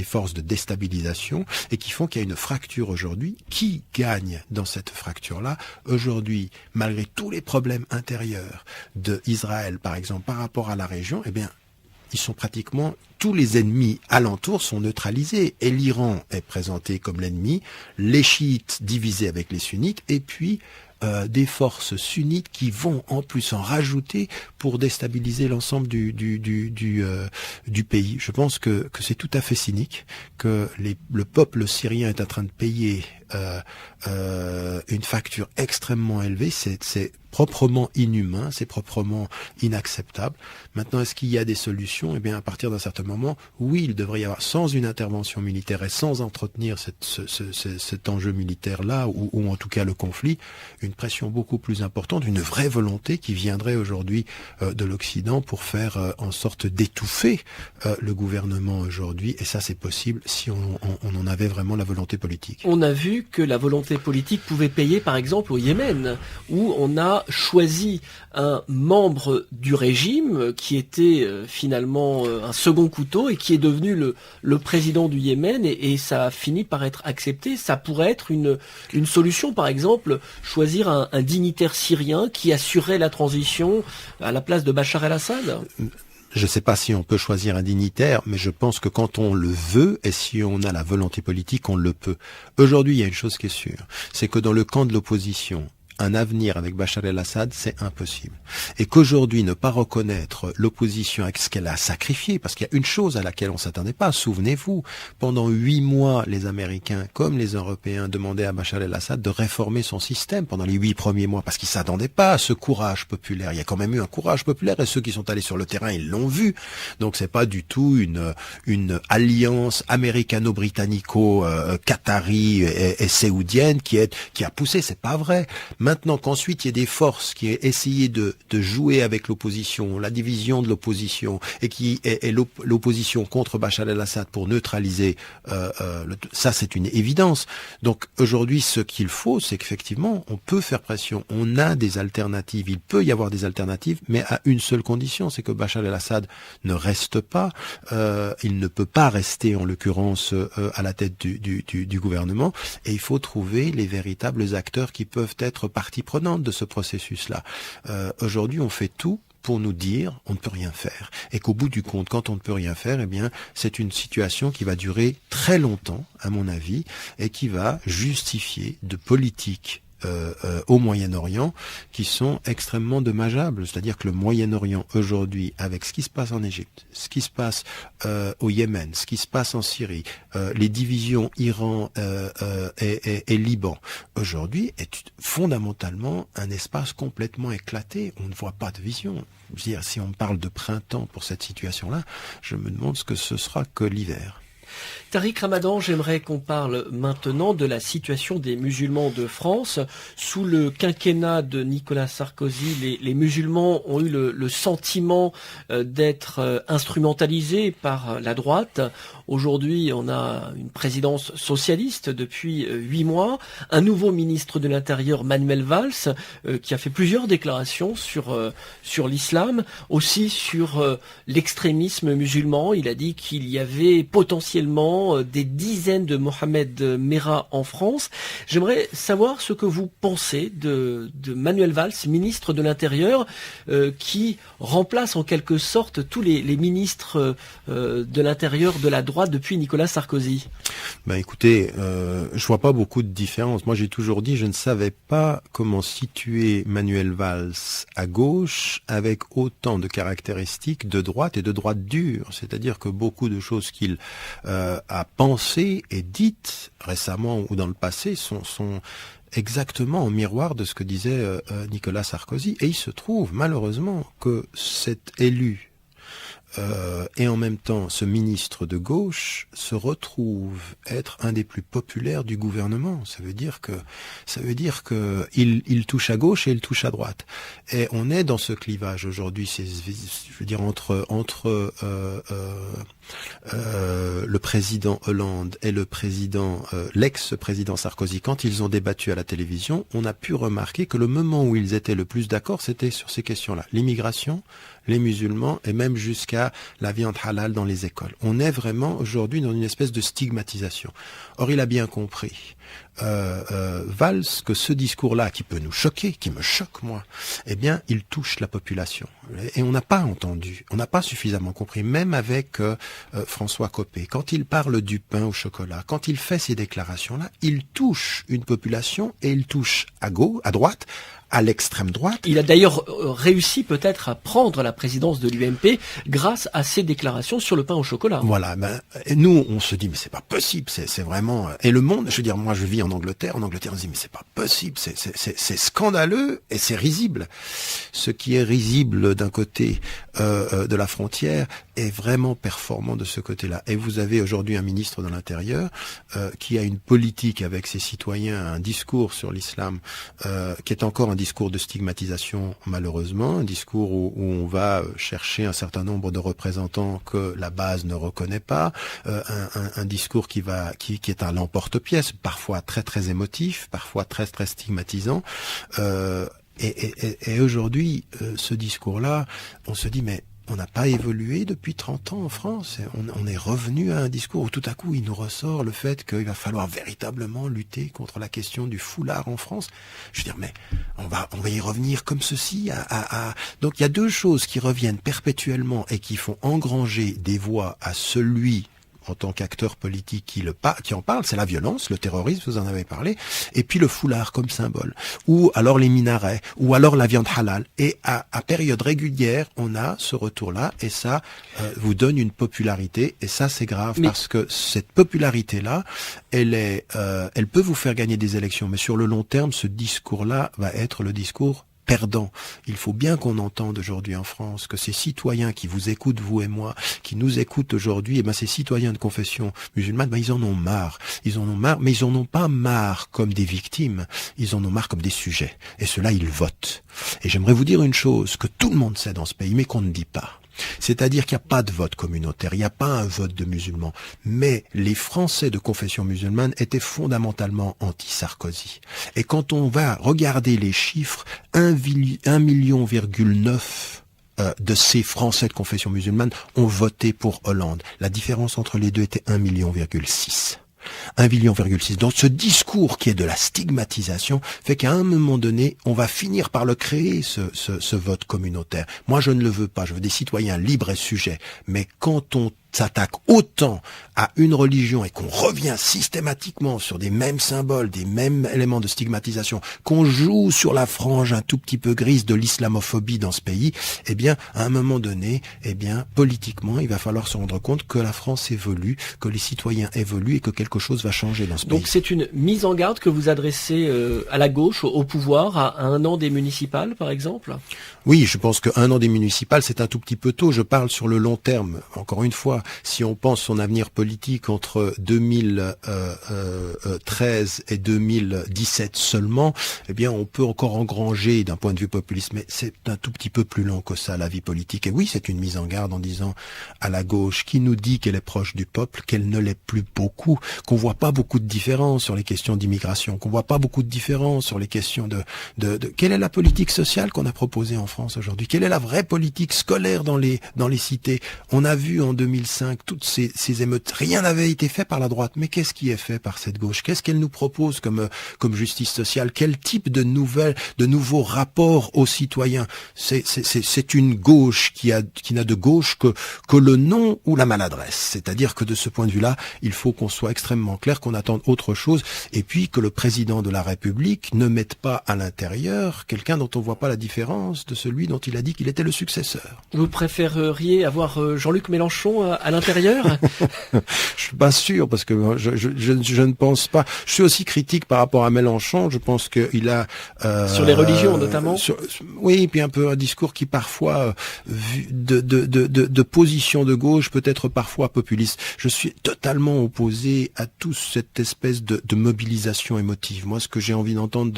forces de déstabilisation et qui font qu'il y a une fracture aujourd'hui. Qui gagne dans cette fracture-là? Aujourd'hui, malgré tous les problèmes intérieurs d'Israël, par exemple, par rapport à la région, eh bien, ils sont pratiquement, tous les ennemis alentours sont neutralisés. Et l'Iran est présenté comme l'ennemi, les chiites divisés avec les sunnites, et puis des forces sunnites qui vont en plus en rajouter pour déstabiliser l'ensemble du pays. Je pense que c'est tout à fait cynique, que le peuple syrien est en train de payer une facture extrêmement élevée. C'est proprement inhumain, c'est proprement inacceptable. Maintenant, est-ce qu'il y a des solutions? Eh bien, à partir d'un certain moment, oui, il devrait y avoir, sans une intervention militaire et sans entretenir cet enjeu militaire-là, ou en tout cas le conflit, une pression beaucoup plus importante, une vraie volonté qui viendrait aujourd'hui de l'Occident pour faire en sorte d'étouffer le gouvernement aujourd'hui. Et ça, c'est possible si on en avait vraiment la volonté politique. On a vu que la volonté politique pouvait payer, par exemple, au Yémen, où on a choisi un membre du régime qui était finalement un second couteau et qui est devenu le président du Yémen, et ça a fini par être accepté. Ça pourrait être une solution, par exemple, choisir un dignitaire syrien qui assurerait la transition à la place de Bachar el-Assad. Je ne sais pas si on peut choisir un dignitaire, mais je pense que quand on le veut, et si on a la volonté politique, on le peut. Aujourd'hui, il y a une chose qui est sûre, c'est que dans le camp de l'opposition, un avenir avec Bachar el-Assad, c'est impossible. Et qu'aujourd'hui, ne pas reconnaître l'opposition avec ce qu'elle a sacrifié, parce qu'il y a une chose à laquelle on s'attendait pas, souvenez-vous, pendant 8 mois, les Américains comme les Européens demandaient à Bachar el-Assad de réformer son système pendant les 8 premiers mois, parce qu'ils s'attendaient pas à ce courage populaire. Il y a quand même eu un courage populaire, et ceux qui sont allés sur le terrain, ils l'ont vu. Donc c'est pas du tout une alliance américano-britannico-qatari et saoudienne qui a poussé, c'est pas vrai. Maintenant qu'ensuite il y a des forces qui aient essayé de jouer avec l'opposition, la division de l'opposition, et qui est l'opposition contre Bachar el-Assad pour neutraliser ça, c'est une évidence. Donc aujourd'hui, ce qu'il faut, c'est qu'effectivement, on peut faire pression, on a des alternatives, il peut y avoir des alternatives, mais à une seule condition, c'est que Bachar el-Assad ne reste pas, il ne peut pas rester en l'occurrence à la tête du gouvernement, et il faut trouver les véritables acteurs qui peuvent être partie prenante de ce processus-là. Aujourd'hui, on fait tout pour nous dire on ne peut rien faire. Et qu'au bout du compte, quand on ne peut rien faire, eh bien, c'est une situation qui va durer très longtemps, à mon avis, et qui va justifier de politiques au Moyen-Orient qui sont extrêmement dommageables. C'est-à-dire que le Moyen-Orient aujourd'hui, avec ce qui se passe en Égypte, ce qui se passe au Yémen, ce qui se passe en Syrie, les divisions Iran et Liban, aujourd'hui est fondamentalement un espace complètement éclaté. On ne voit pas de vision. Je veux dire, si on parle de printemps pour cette situation-là, je me demande ce que ce sera que l'hiver. Tariq Ramadan, j'aimerais qu'on parle maintenant de la situation des musulmans de France. Sous le quinquennat de Nicolas Sarkozy, les musulmans ont eu le sentiment d'être instrumentalisés par la droite. Aujourd'hui, on a une présidence socialiste depuis 8 mois, un nouveau ministre de l'Intérieur, Manuel Valls, qui a fait plusieurs déclarations sur l'islam, aussi sur l'extrémisme musulman. Il a dit qu'il y avait potentiellement des dizaines de Mohamed Merah en France. J'aimerais savoir ce que vous pensez de Manuel Valls, ministre de l'Intérieur, qui remplace en quelque sorte tous les ministres de l'Intérieur de la droite depuis Nicolas Sarkozy. Ben écoutez, je vois pas beaucoup de différence. Moi, j'ai toujours dit, je ne savais pas comment situer Manuel Valls à gauche avec autant de caractéristiques de droite et de droite dure. C'est-à-dire que beaucoup de choses qu'il a pensées et dites récemment ou dans le passé sont exactement en miroir de ce que disait Nicolas Sarkozy. Et il se trouve malheureusement que cet élu et en même temps ce ministre de gauche se retrouve être un des plus populaires du gouvernement. Ça veut dire que il touche à gauche et il touche à droite. Et on est dans ce clivage aujourd'hui, je veux dire entre le président Hollande et l'ex-président Sarkozy. Quand ils ont débattu à la télévision, on a pu remarquer que le moment où ils étaient le plus d'accord, c'était sur ces questions-là. L'immigration, les musulmans et même jusqu'à la viande halal dans les écoles. On est vraiment aujourd'hui dans une espèce de stigmatisation. Or, il a bien compris, Valls, que ce discours-là, qui peut nous choquer, qui me choque moi, eh bien, il touche la population. Et on n'a pas entendu, on n'a pas suffisamment compris, même avec François Copé. Quand il parle du pain au chocolat, quand il fait ces déclarations-là, il touche une population et il touche à gauche, à droite, à l'extrême droite. Il a d'ailleurs réussi peut-être à prendre la présidence de l'UMP grâce à ses déclarations sur le pain au chocolat. Voilà, nous on se dit mais c'est pas possible, c'est vraiment... Et le monde, je veux dire, moi je vis en Angleterre on se dit mais c'est pas possible, c'est scandaleux et c'est risible. Ce qui est risible d'un côté de la frontière est vraiment performant de ce côté-là. Et vous avez aujourd'hui un ministre de l'Intérieur qui a une politique avec ses citoyens, un discours sur l'islam qui est encore un discours de stigmatisation malheureusement, un discours où on va chercher un certain nombre de représentants que la base ne reconnaît pas, un discours qui est à l'emporte-pièce, parfois très très émotif, parfois très très stigmatisant. Et aujourd'hui, ce discours-là, on se dit mais on n'a pas évolué depuis 30 ans en France. On est revenu à un discours où tout à coup il nous ressort le fait qu'il va falloir véritablement lutter contre la question du foulard en France. Je veux dire, mais on va y revenir comme ceci. Donc il y a deux choses qui reviennent perpétuellement et qui font engranger des voix à celui en tant qu'acteur politique qui en parle, c'est la violence, le terrorisme, vous en avez parlé, et puis le foulard comme symbole, ou alors les minarets, ou alors la viande halal. Et à période régulière, on a ce retour-là, et ça vous donne une popularité, et ça c'est grave, parce que cette popularité-là, elle peut vous faire gagner des élections, mais sur le long terme, ce discours-là va être le discours perdant. Il faut bien qu'on entende aujourd'hui en France que ces citoyens qui vous écoutent, vous et moi, qui nous écoutent aujourd'hui, ces citoyens de confession musulmane, ils en ont marre. Ils en ont marre, mais ils en ont pas marre comme des victimes. Ils en ont marre comme des sujets. Et ceux-là, ils votent. Et j'aimerais vous dire une chose que tout le monde sait dans ce pays, mais qu'on ne dit pas. C'est-à-dire qu'il n'y a pas de vote communautaire, il n'y a pas un vote de musulmans. Mais les Français de confession musulmane étaient fondamentalement anti-Sarkozy. Et quand on va regarder les chiffres, 1,9 million de ces Français de confession musulmane ont voté pour Hollande. La différence entre les deux était 1,6 million. 1,6 million. Donc ce discours qui est de la stigmatisation fait qu'à un moment donné, on va finir par le créer, ce vote communautaire. Moi, je ne le veux pas. Je veux des citoyens libres et sujets. Mais quand on s'attaque autant à une religion et qu'on revient systématiquement sur des mêmes symboles, des mêmes éléments de stigmatisation, qu'on joue sur la frange un tout petit peu grise de l'islamophobie dans ce pays, eh bien, à un moment donné, politiquement, il va falloir se rendre compte que la France évolue, que les citoyens évoluent et que quelque chose va changer dans ce pays. Donc c'est une mise en garde que vous adressez à la gauche, au pouvoir, à un an des municipales, par exemple ? Oui, je pense qu'un an des municipales, c'est un tout petit peu tôt. Je parle sur le long terme. Encore une fois, si on pense son avenir politique entre 2013 et 2017 seulement, eh bien, on peut encore engranger d'un point de vue populiste, mais c'est un tout petit peu plus long que ça, la vie politique. Et oui, c'est une mise en garde en disant à la gauche, qui nous dit qu'elle est proche du peuple, qu'elle ne l'est plus beaucoup, qu'on voit pas beaucoup de différences sur les questions d'immigration, qu'on voit pas beaucoup de différences sur les questions de quelle est la politique sociale qu'on a proposée en France aujourd'hui? Quelle est la vraie politique scolaire dans les cités? On a vu en 2005 toutes ces émeutes. Rien n'avait été fait par la droite. Mais qu'est-ce qui est fait par cette gauche? Qu'est-ce qu'elle nous propose comme justice sociale? Quel type de nouveaux rapports aux citoyens? C'est une gauche qui n'a de gauche que le nom ou la maladresse. C'est-à-dire que de ce point de vue-là, il faut qu'on soit extrêmement clair, qu'on attende autre chose, et puis que le président de la République ne mette pas à l'intérieur quelqu'un dont on voit pas la différence de celui dont il a dit qu'il était le successeur. Vous préféreriez avoir Jean-Luc Mélenchon à l'intérieur? Je suis pas sûr, parce que je ne pense pas. Je suis aussi critique par rapport à Mélenchon. Je pense qu'il a sur les religions notamment. Oui, puis un peu un discours qui parfois de position de gauche peut être parfois populiste. Je suis totalement opposé à toute cette espèce de mobilisation émotive. Moi, ce que j'ai envie d'entendre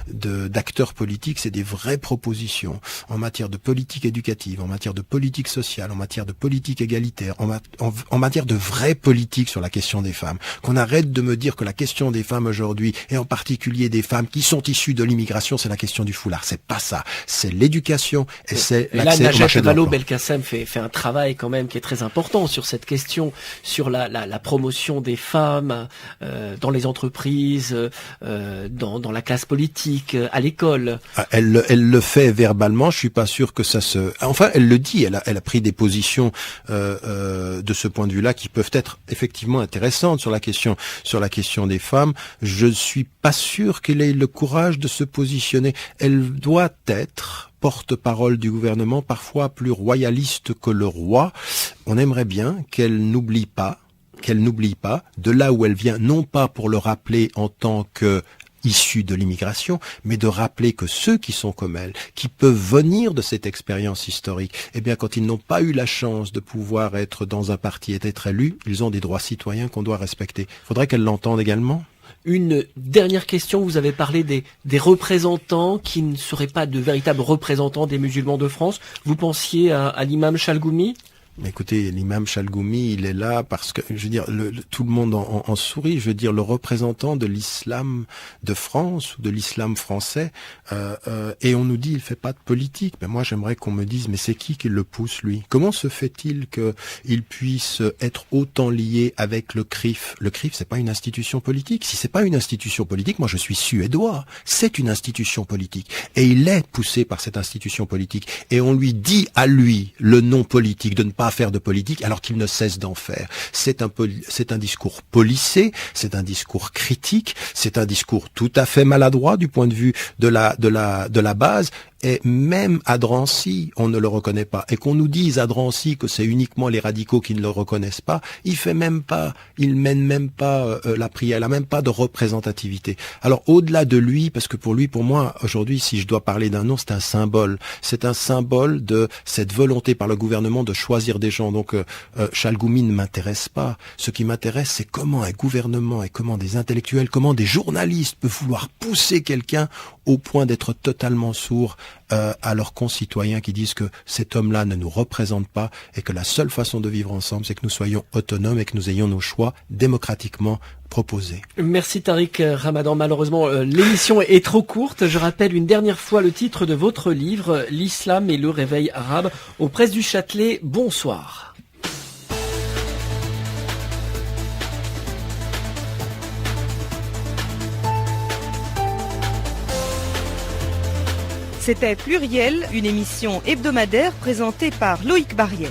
d'acteurs politiques, c'est des vraies propositions en matière de politique éducative, en matière de politique sociale, en matière de politique égalitaire, en matière de vraie politique sur la question des femmes. Qu'on arrête de me dire que la question des femmes aujourd'hui, et en particulier des femmes qui sont issues de l'immigration, c'est la question du foulard. C'est pas ça. C'est l'éducation et c'est l'accès au marché de l'emploi. Vallaud-Belkacem fait un travail quand même qui est très important sur cette question, sur la promotion des femmes dans les entreprises, dans la classe politique, à l'école. Elle le fait verbalement. Je suis pas sûr que ça se. Enfin, elle le dit. Elle a pris des positions de ce point de vue-là qui peuvent être effectivement intéressantes sur la question des femmes. Je suis pas sûr qu'elle ait le courage de se positionner. Elle doit être porte-parole du gouvernement, parfois plus royaliste que le roi. On aimerait bien qu'elle n'oublie pas de là où elle vient, non pas pour le rappeler en tant que issus de l'immigration, mais de rappeler que ceux qui sont comme elle, qui peuvent venir de cette expérience historique, eh bien, quand ils n'ont pas eu la chance de pouvoir être dans un parti et d'être élus, ils ont des droits citoyens qu'on doit respecter. Il faudrait qu'elle l'entende également. Une dernière question, vous avez parlé des représentants qui ne seraient pas de véritables représentants des musulmans de France. Vous pensiez à l'imam Chalgoumi ? Écoutez, l'imam Chalgoumi, il est là parce que, je veux dire, tout le monde en sourit. Je veux dire, le représentant de l'islam de France ou de l'islam français, et on nous dit il fait pas de politique. Mais moi, j'aimerais qu'on me dise, mais c'est qui le pousse, lui? Comment se fait-il qu'il puisse être autant lié avec le CRIF? Le CRIF, c'est pas une institution politique. Si c'est pas une institution politique, moi, je suis suédois. C'est une institution politique. Et il est poussé par cette institution politique. Et on lui dit à lui, le non politique, de ne pas à faire de politique alors qu'il ne cesse d'en faire. C'est un discours policé, c'est un discours critique, c'est un discours tout à fait maladroit du point de vue de la base. Et même à Drancy, on ne le reconnaît pas. Et qu'on nous dise à Drancy que c'est uniquement les radicaux qui ne le reconnaissent pas, il mène même pas la prière, il a même pas de représentativité. Alors au-delà de lui, parce que pour moi, aujourd'hui, si je dois parler d'un nom, c'est un symbole. C'est un symbole de cette volonté par le gouvernement de choisir des gens. Donc Chalgoumi ne m'intéresse pas. Ce qui m'intéresse, c'est comment un gouvernement et comment des intellectuels, comment des journalistes peuvent vouloir pousser quelqu'un au point d'être totalement sourd à leurs concitoyens qui disent que cet homme-là ne nous représente pas et que la seule façon de vivre ensemble, c'est que nous soyons autonomes et que nous ayons nos choix démocratiquement proposés. Merci Tariq Ramadan. Malheureusement, l'émission est trop courte. Je rappelle une dernière fois le titre de votre livre, L'Islam et le réveil arabe, aux Presses du Châtelet. Bonsoir. C'était Pluriel, une émission hebdomadaire présentée par Loïc Barrière.